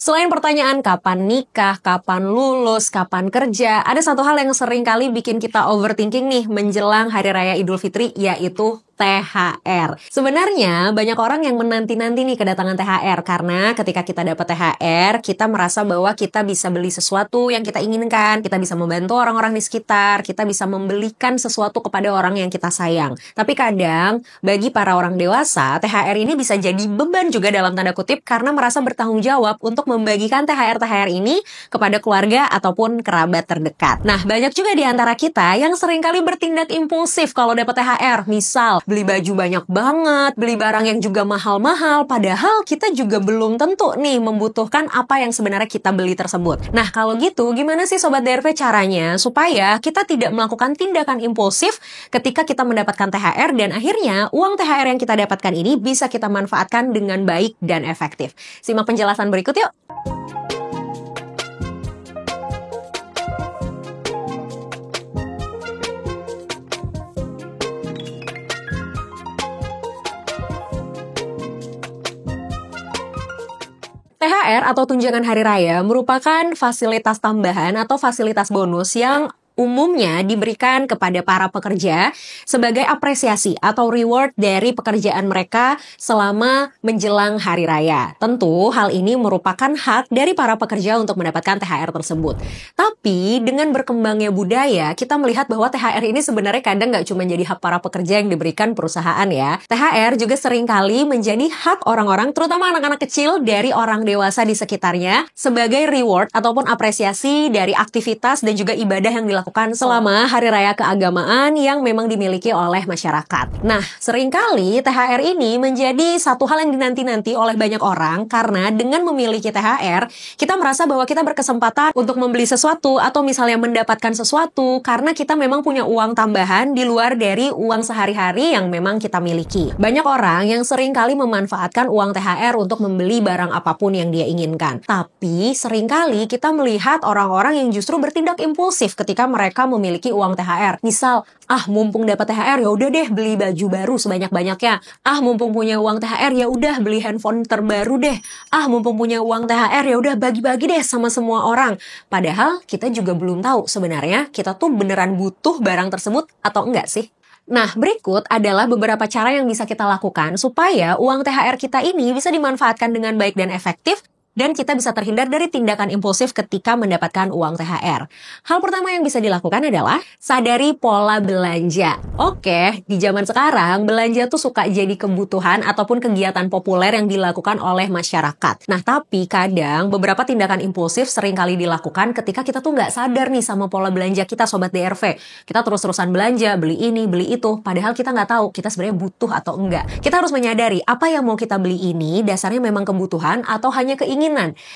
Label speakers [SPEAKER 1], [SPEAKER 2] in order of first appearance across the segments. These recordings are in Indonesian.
[SPEAKER 1] Selain pertanyaan kapan nikah, kapan lulus, kapan kerja, ada satu hal yang sering kali bikin kita overthinking nih menjelang Hari Raya Idul Fitri, yaitu THR. Sebenarnya banyak orang yang menanti-nanti nih kedatangan THR karena ketika kita dapat THR, kita merasa bahwa kita bisa beli sesuatu yang kita inginkan, kita bisa membantu orang-orang di sekitar, kita bisa membelikan sesuatu kepada orang yang kita sayang. Tapi kadang bagi para orang dewasa, THR ini bisa jadi beban juga dalam tanda kutip karena merasa bertanggung jawab untuk membagikan THR ini kepada keluarga ataupun kerabat terdekat. Nah, banyak juga di antara kita yang seringkali bertindak impulsif kalau dapat THR. Misal, beli baju banyak banget, beli barang yang juga mahal-mahal, padahal kita juga belum tentu nih membutuhkan apa yang sebenarnya kita beli tersebut. Nah, kalau gitu gimana sih Sobat DRV caranya supaya kita tidak melakukan tindakan impulsif ketika kita mendapatkan THR dan akhirnya uang THR yang kita dapatkan ini bisa kita manfaatkan dengan baik dan efektif. Simak penjelasan berikut yuk. THR atau tunjangan hari raya merupakan fasilitas tambahan atau fasilitas bonus yang umumnya diberikan kepada para pekerja sebagai apresiasi atau reward dari pekerjaan mereka selama menjelang hari raya. Tentu hal ini merupakan hak dari para pekerja untuk mendapatkan THR tersebut. Tapi dengan berkembangnya budaya, kita melihat bahwa THR ini sebenarnya kadang nggak cuma jadi hak para pekerja yang diberikan perusahaan ya. THR juga seringkali menjadi hak orang-orang, terutama anak-anak kecil dari orang dewasa di sekitarnya sebagai reward ataupun apresiasi dari aktivitas dan juga ibadah yang dilakukan selama hari raya keagamaan yang memang dimiliki oleh masyarakat. Nah, seringkali THR ini menjadi satu hal yang dinanti-nanti oleh banyak orang karena dengan memiliki THR, kita merasa bahwa kita berkesempatan untuk membeli sesuatu atau misalnya mendapatkan sesuatu karena kita memang punya uang tambahan di luar dari uang sehari-hari yang memang kita miliki. Banyak orang yang seringkali memanfaatkan uang THR untuk membeli barang apapun yang dia inginkan. Tapi seringkali kita melihat orang-orang yang justru bertindak impulsif ketika mereka memiliki uang THR. Misal, mumpung dapat THR ya udah deh beli baju baru sebanyak-banyaknya. Mumpung punya uang THR ya udah beli handphone terbaru deh. Mumpung punya uang THR ya udah bagi-bagi deh sama semua orang. Padahal kita juga belum tahu sebenarnya kita tuh beneran butuh barang tersebut atau enggak sih. Nah, berikut adalah beberapa cara yang bisa kita lakukan supaya uang THR kita ini bisa dimanfaatkan dengan baik dan efektif dan kita bisa terhindar dari tindakan impulsif ketika mendapatkan uang THR. Hal pertama yang bisa dilakukan adalah sadari pola belanja. Oke, di zaman sekarang belanja tuh suka jadi kebutuhan ataupun kegiatan populer yang dilakukan oleh masyarakat. Nah, tapi kadang beberapa tindakan impulsif seringkali dilakukan ketika kita tuh nggak sadar nih sama pola belanja kita Sobat DRV. Kita terus-terusan belanja, beli ini, beli itu, padahal kita nggak tahu kita sebenarnya butuh atau enggak. Kita harus menyadari apa yang mau kita beli ini dasarnya memang kebutuhan atau hanya keinginan.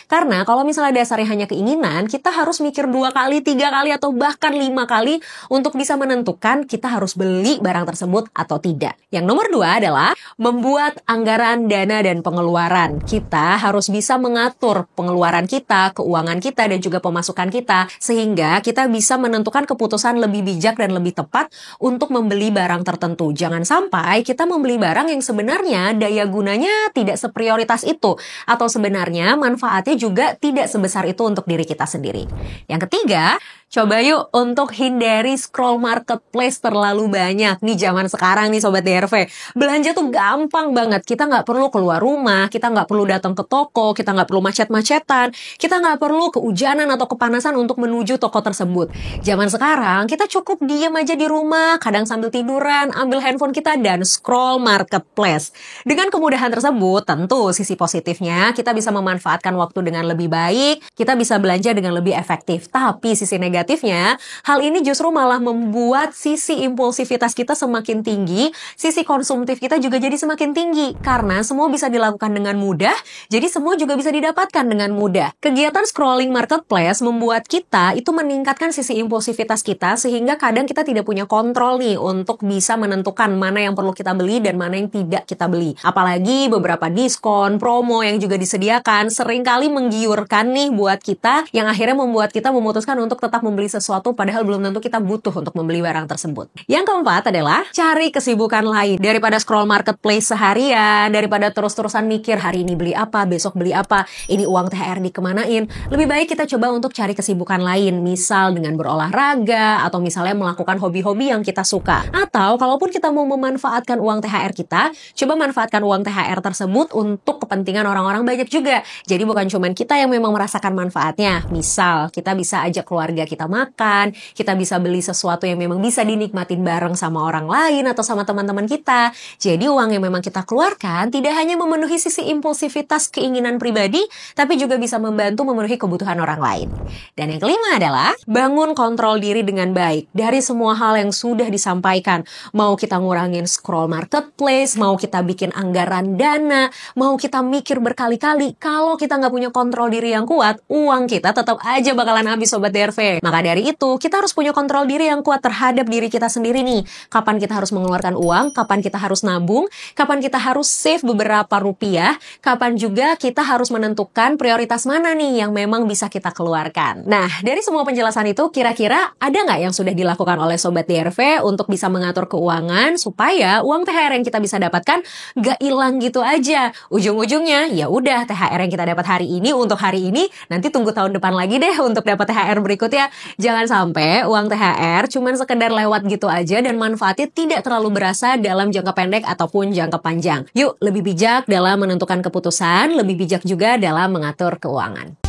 [SPEAKER 1] Karena kalau misalnya dasarnya hanya keinginan, kita harus mikir 2 kali, 3 kali, atau bahkan 5 kali untuk bisa menentukan kita harus beli barang tersebut atau tidak. Yang nomor 2 adalah membuat anggaran dana dan pengeluaran. Kita harus bisa mengatur pengeluaran kita, keuangan kita, dan juga pemasukan kita, sehingga kita bisa menentukan keputusan lebih bijak dan lebih tepat untuk membeli barang tertentu. Jangan sampai kita membeli barang yang sebenarnya daya gunanya tidak seprioritas itu, atau sebenarnya manfaatnya juga tidak sebesar itu untuk diri kita sendiri. Yang ketiga, coba yuk untuk hindari scroll marketplace terlalu banyak. Nih zaman sekarang nih Sobat DRV, belanja tuh gampang banget. Kita nggak perlu keluar rumah, kita nggak perlu datang ke toko, kita nggak perlu macet-macetan, kita nggak perlu kehujanan atau kepanasan untuk menuju toko tersebut. Zaman sekarang kita cukup diam aja di rumah, kadang sambil tiduran, ambil handphone kita dan scroll marketplace. Dengan kemudahan tersebut, tentu sisi positifnya kita bisa memanfaatkan waktu dengan lebih baik, kita bisa belanja dengan lebih efektif. Tapi sisi negatifnya, hal ini justru malah membuat sisi impulsivitas kita semakin tinggi, sisi konsumtif kita juga jadi semakin tinggi. Karena semua bisa dilakukan dengan mudah, jadi semua juga bisa didapatkan dengan mudah. Kegiatan scrolling marketplace membuat kita itu meningkatkan sisi impulsivitas kita, sehingga kadang kita tidak punya kontrol nih untuk bisa menentukan mana yang perlu kita beli dan mana yang tidak kita beli. Apalagi beberapa diskon, promo yang juga disediakan seringkali menggiurkan nih buat kita, yang akhirnya membuat kita memutuskan untuk tetap membeli sesuatu padahal belum tentu kita butuh untuk membeli barang tersebut. Yang keempat adalah cari kesibukan lain. Daripada scroll marketplace seharian, daripada terus-terusan mikir hari ini beli apa, besok beli apa, ini uang THR dikemanain, lebih baik kita coba untuk cari kesibukan lain, misal dengan berolahraga, atau misalnya melakukan hobi-hobi yang kita suka. Atau kalaupun kita mau memanfaatkan uang THR kita, coba manfaatkan uang THR tersebut untuk kepentingan orang-orang banyak juga. Jadi bukan cuma kita yang memang merasakan manfaatnya. Misal, kita bisa ajak keluarga kita makan, kita bisa beli sesuatu yang memang bisa dinikmatin bareng sama orang lain atau sama teman-teman kita. Jadi uang yang memang kita keluarkan tidak hanya memenuhi sisi impulsivitas keinginan pribadi, tapi juga bisa membantu memenuhi kebutuhan orang lain. Dan yang kelima adalah bangun kontrol diri dengan baik. Dari semua hal yang sudah disampaikan, mau kita ngurangin scroll marketplace, mau kita bikin anggaran dana, mau kita mikir berkali-kali, kalau kita nggak punya kontrol diri yang kuat, uang kita tetap aja bakalan habis Sobat DRV. Maka dari itu, kita harus punya kontrol diri yang kuat terhadap diri kita sendiri nih. Kapan kita harus mengeluarkan uang, kapan kita harus nabung, kapan kita harus save beberapa rupiah, kapan juga kita harus menentukan prioritas mana nih yang memang bisa kita keluarkan. Nah, dari semua penjelasan itu, kira-kira ada nggak yang sudah dilakukan oleh Sobat DRV untuk bisa mengatur keuangan supaya uang THR yang kita bisa dapatkan nggak hilang gitu aja. Ujung-ujungnya, ya udah THR yang kita dapat hari ini untuk hari ini, nanti tunggu tahun depan lagi deh untuk dapat THR berikutnya. Jangan sampai uang THR cuman sekedar lewat gitu aja dan manfaatnya tidak terlalu berasa dalam jangka pendek ataupun jangka panjang. Yuk, lebih bijak dalam menentukan keputusan, lebih bijak juga dalam mengatur keuangan.